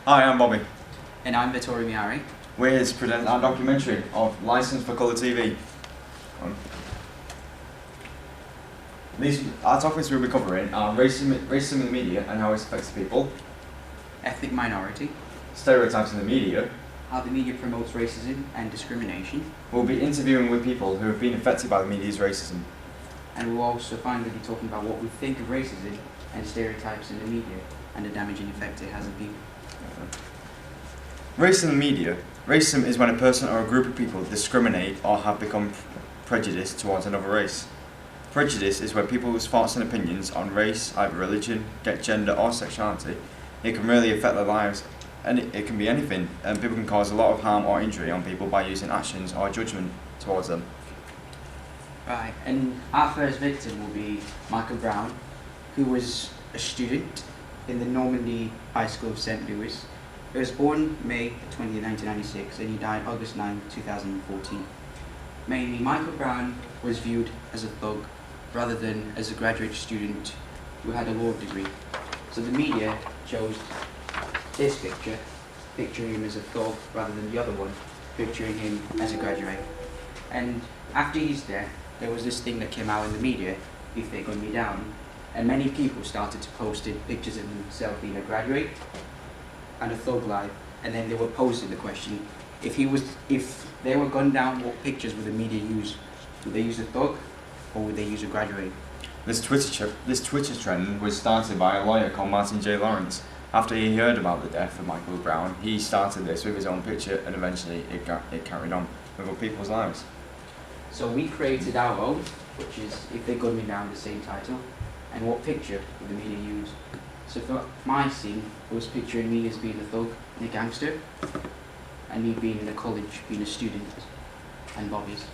Hi, I'm Bobby. And I'm Vittorio Miari. We're here to present our documentary of License for Colour TV. Our topics we'll be covering are racism in the media and how it affects people, Ethnic minority, stereotypes in the media. how the media promotes racism and discrimination. We'll be interviewing with people who have been affected by the media's racism. And we'll also finally be talking about what we think of racism and stereotypes in the media and the damaging effect it has on people. Racism in the media. Racism is when a person or a group of people discriminate or have become prejudiced towards another race. Prejudice is when people's thoughts and opinions on race, either religion, gender or sexuality, it can really affect their lives, and it can be anything, and people can cause a lot of harm or injury on people by using actions or judgment towards them. Right, and our first victim will be Michael Brown, who was a student in the Normandy High School of St. Louis. He was born May 20, 1996, and he died August 9, 2014. Mainly, Michael Brown was viewed as a thug rather than as a graduate student who had a law degree. So the media chose this picture, picturing him as a thug rather than the other one, picturing him as a graduate. And after his death, there was this thing that came out in the media, if they gun me down, and many people started to post pictures of themselves being a graduate and a thug life, and then they were posing the question, if they were gunned down, what pictures would the media use? Would they use a thug or would they use a graduate? This Twitter trend was started by a lawyer called Martin J. Lawrence. After he heard about the death of Michael Brown, he started this with his own picture, and eventually it carried on with other people's lives. So we created our own, which is If They Gun Me Down, the same title, and what picture would the media use? So for my scene, it was picturing me as being a thug and a gangster, and me being in a college, being a student, and Bobby's.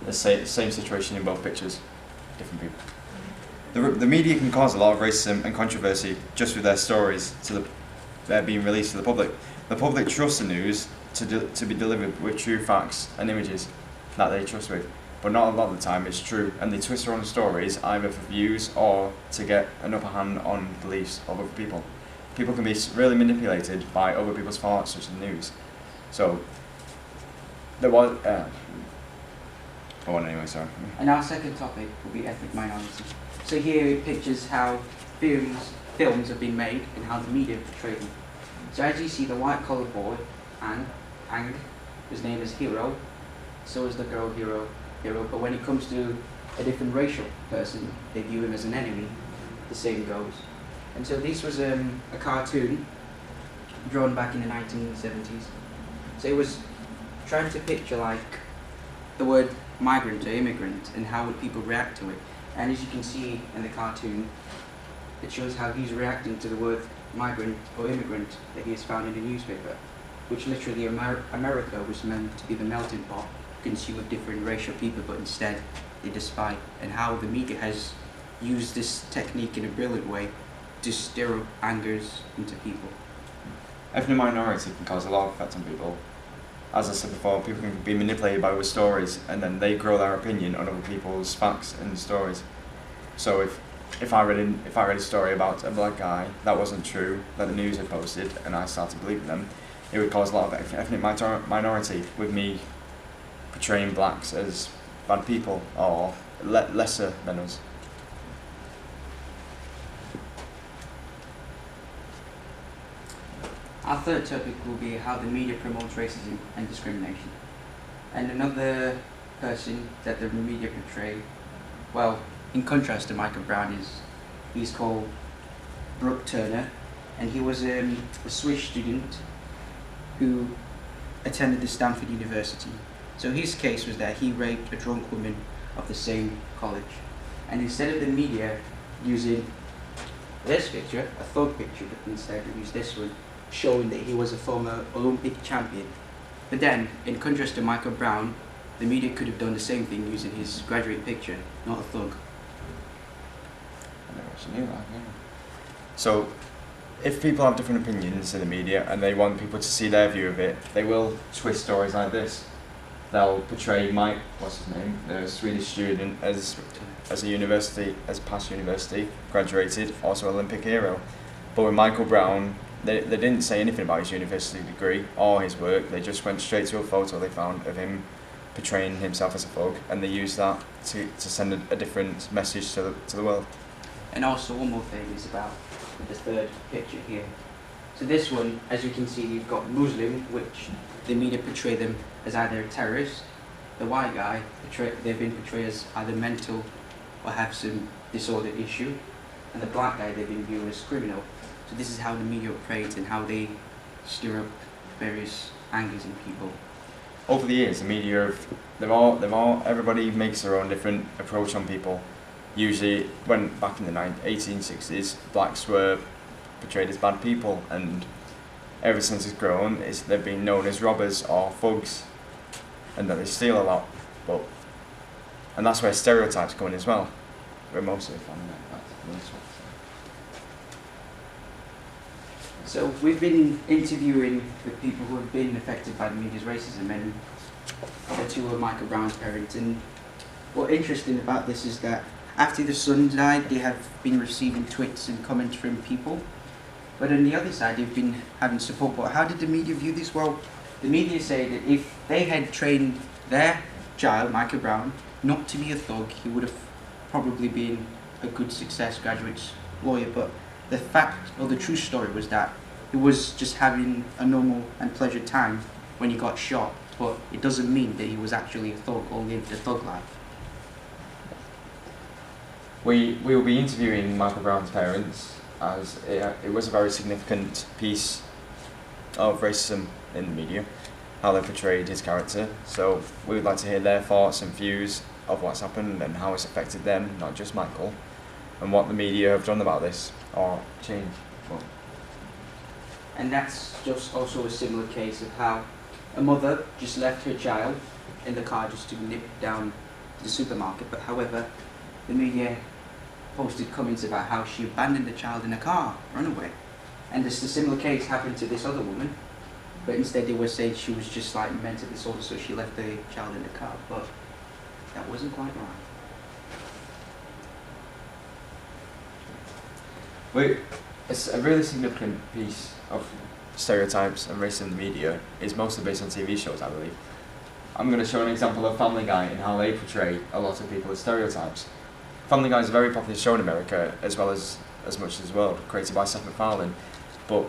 The same situation in both pictures, different people. The media can cause a lot of racism and controversy just with their stories they're being released to the public. The public trusts the news to be delivered with true facts and images that they trust with, but not a lot of the time it's true, and they twist their own stories either for views or to get an upper hand on beliefs of other people. People can be really manipulated by other people's thoughts, such as the news. So there was. Go on anyway, sorry. And our second topic will be ethnic minority. So here it pictures how films have been made and how the media portray them. So as you see, the white-collar boy, Ang, his name is Hero. So is the girl Hero. But when it comes to a different racial person, they view him as an enemy. The same goes. And so this was a cartoon drawn back in the 1970s. So it was trying to picture like the word migrant or immigrant and how would people react to it. And as you can see in the cartoon, it shows how he's reacting to the word migrant or immigrant that he has found in the newspaper, which literally America was meant to be the melting pot, consume of different racial people, but instead they despise, and how the media has used this technique in a brilliant way to stir up angers into people. Ethnic minority can cause a lot of effect on people. As I said before, people can be manipulated by other stories, and then they grow their opinion on other people's facts and stories. So if I read a story about a black guy that wasn't true, that the news had posted, and I started believing them, it would cause a lot of ethnic minority, with me portraying blacks as bad people or lesser than us. Our third topic will be how the media promotes racism and discrimination. And another person that the media portray, well, in contrast to Michael Brown, he's called Brooke Turner, and he was a Swiss student who attended the Stanford University. So his case was that he raped a drunk woman of the same college. And instead of the media using this picture, a thug picture, but instead they used this one, showing that he was a former Olympic champion. But then, in contrast to Michael Brown, the media could have done the same thing using his graduate picture, not a thug. I never actually knew that, yeah. So, if people have different opinions in the media and they want people to see their view of it, they will twist stories like this. They'll portray Mike, what's his name, the Swedish student, as past university, graduated, also Olympic hero. But with Michael Brown, they didn't say anything about his university degree or his work. They just went straight to a photo they found of him portraying himself as a thug, and they used that to send a different message to the world. And also one more thing is about the third picture here. So this one, as you can see, you've got Muslim, which the media portray them as either a terrorist. The white guy, they've been portrayed as either mental or have some disorder issue. And the black guy, they've been viewed as criminal. So this is how the media operates and how they stir up various angers in people. Over the years, the media everybody makes their own different approach on people. Usually, when back in the 1860s, blacks were portrayed as bad people, and ever since it's grown, they've been known as robbers or thugs, and that they steal a lot. And that's where stereotypes come in as well. We're mostly finding that. So we've been interviewing the people who have been affected by the media's racism, and the two are Michael Brown's parents. And what's interesting about this is that after the son died, they have been receiving tweets and comments from people. But on the other side, they've been having support. But how did the media view this? Well, the media say that if they had trained their child, Michael Brown, not to be a thug, he would have probably been a good success graduate lawyer. But the fact, or the true story, was that he was just having a normal and pleasure time when he got shot. But it doesn't mean that he was actually a thug or lived a thug life. We will be interviewing Michael Brown's parents, as it was a very significant piece of racism in the media, how they portrayed his character. So we would like to hear their thoughts and views of what's happened and how it's affected them, not just Michael, and what the media have done about this or changed. And that's just also a similar case of how a mother just left her child in the car just to nip down to the supermarket. But however, the media posted comments about how she abandoned the child in a car, run away. And this a similar case happened to this other woman, but instead they were saying she was just like mental disorder, so she left the child in the car. But that wasn't quite right. It's a really significant piece of stereotypes and racism in the media is mostly based on TV shows, I believe. I'm going to show an example of Family Guy and how they portray a lot of people as stereotypes. Family Guy is a very popular show in America, as well as much as the world, created by Seth MacFarlane. But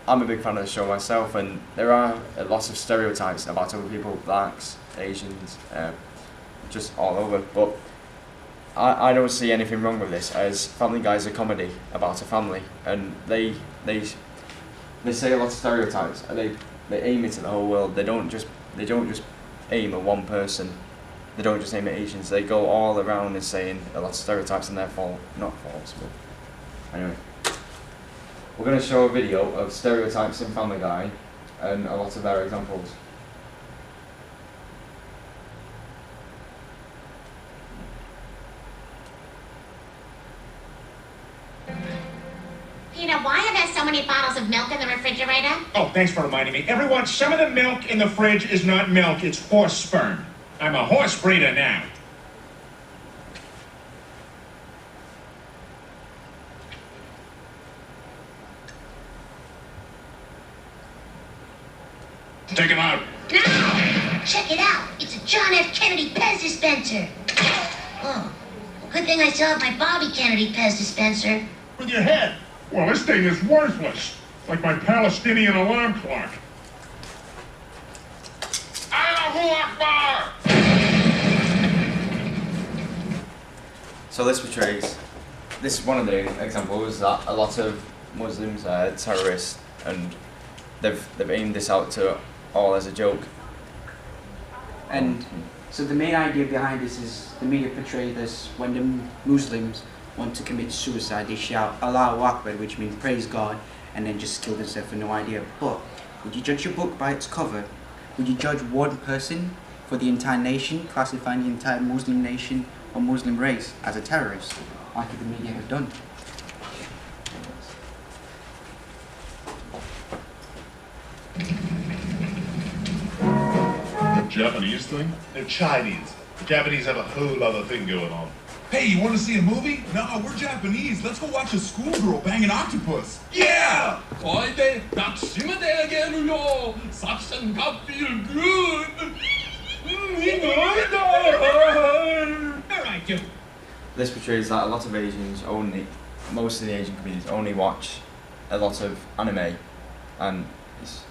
I'm a big fan of the show myself, and there are a lot of stereotypes about other people, blacks, Asians, just all over. But I don't see anything wrong with this, as Family Guy is a comedy about a family, and they say a lot of stereotypes, and they aim it at the whole world. They don't just aim at one person. They don't just aim at Asians. They go all around and saying a lot of stereotypes, and therefore not false. But anyway, we're going to show a video of stereotypes in Family Guy and a lot of their examples. Peter, why are there so many bottles of milk in the refrigerator? Oh, thanks for reminding me. Everyone, some of the milk in the fridge is not milk, it's horse sperm. I'm a horse breeder now. Take him out. No! Check it out. It's a John F. Kennedy Pez dispenser. Oh, well, good thing I still have my Bobby Kennedy Pez dispenser. With your head. Well, this thing is worthless. Like my Palestinian alarm clock. Allahu Akbar! So this is one of the examples that a lot of Muslims are terrorists, and they've aimed this out to all as a joke. And so the main idea behind this is the media portray this: when the Muslims want to commit suicide, they shout Allahu Akbar, which means praise God, and then just kill themselves for no idea. But would you judge a book by its cover? Would you judge one person for the entire nation, classifying the entire Muslim nation or Muslim race as a terrorist, like the media have done? Japanese thing? They're Chinese. The Japanese have a whole other thing going on. Hey, you want to see a movie? No, we're Japanese. Let's go watch a schoolgirl bang an octopus. Yeah! こいで抱きしめてあげるよ。Suction got feel good. Alright, dude. This portrays that a lot of Asians most of the Asian communities only watch a lot of anime, and it's,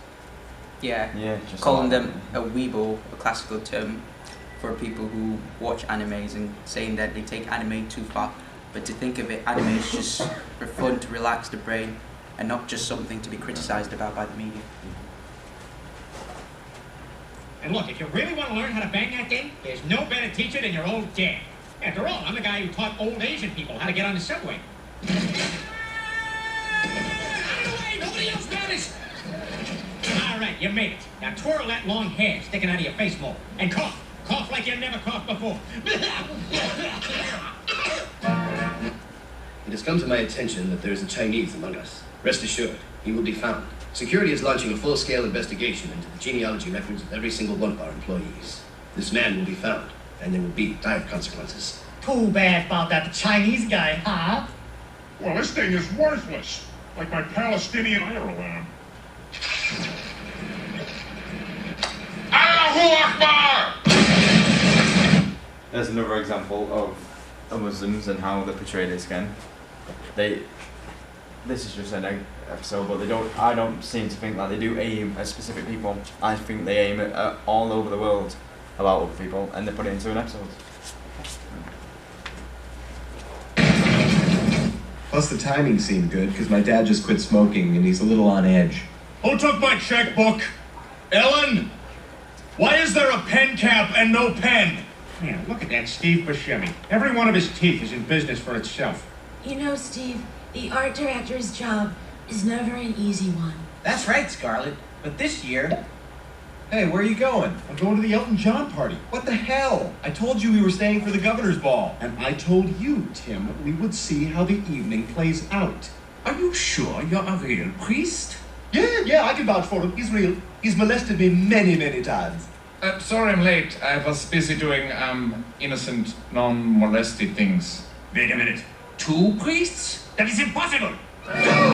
Yeah. just Calling a lot. them a weeble, a classical term for people who watch animes, and saying that they take anime too far. But to think of it, anime is just for fun, to relax the brain, and not just something to be criticised about by the media. And look, if you really want to learn how to bang that thing, there's no better teacher than your old dad. After all, I'm the guy who taught old Asian people how to get on the subway. Out of the way! Nobody else noticed! All right, you made it. Now twirl that long hair sticking out of your face more. And cough. Cough like you never coughed before. It has come to my attention that there is a Chinese among us. Rest assured, he will be found. Security is launching a full-scale investigation into the genealogy records of every single one of our employees. This man will be found, and there will be dire consequences. Too bad about that Chinese guy, huh? Well, this thing is worthless. Like my Palestinian fire alarm. Allahu Akbar! There's another example of Muslims and how they're portrayed again. This is just an episode, but I don't seem to think that they do aim at specific people. I think they aim at all over the world about other people, and they put it into an episode. Plus the timing seemed good, because my dad just quit smoking and he's a little on edge. Who took my checkbook? Ellen? Why is there a pen cap and no pen? Man, look at that Steve Buscemi. Every one of his teeth is in business for itself. You know, Steve, the art director's job is never an easy one. That's right, Scarlett. But this year... Hey, where are you going? I'm going to the Elton John party. What the hell? I told you we were staying for the governor's ball. And I told you, Tim, we would see how the evening plays out. Are you sure you're a real priest? Yeah, I can vouch for him. He's real. He's molested me many, many times. Sorry I'm late. I was busy doing, innocent, non-molested things. Wait a minute. 2 priests? That is impossible!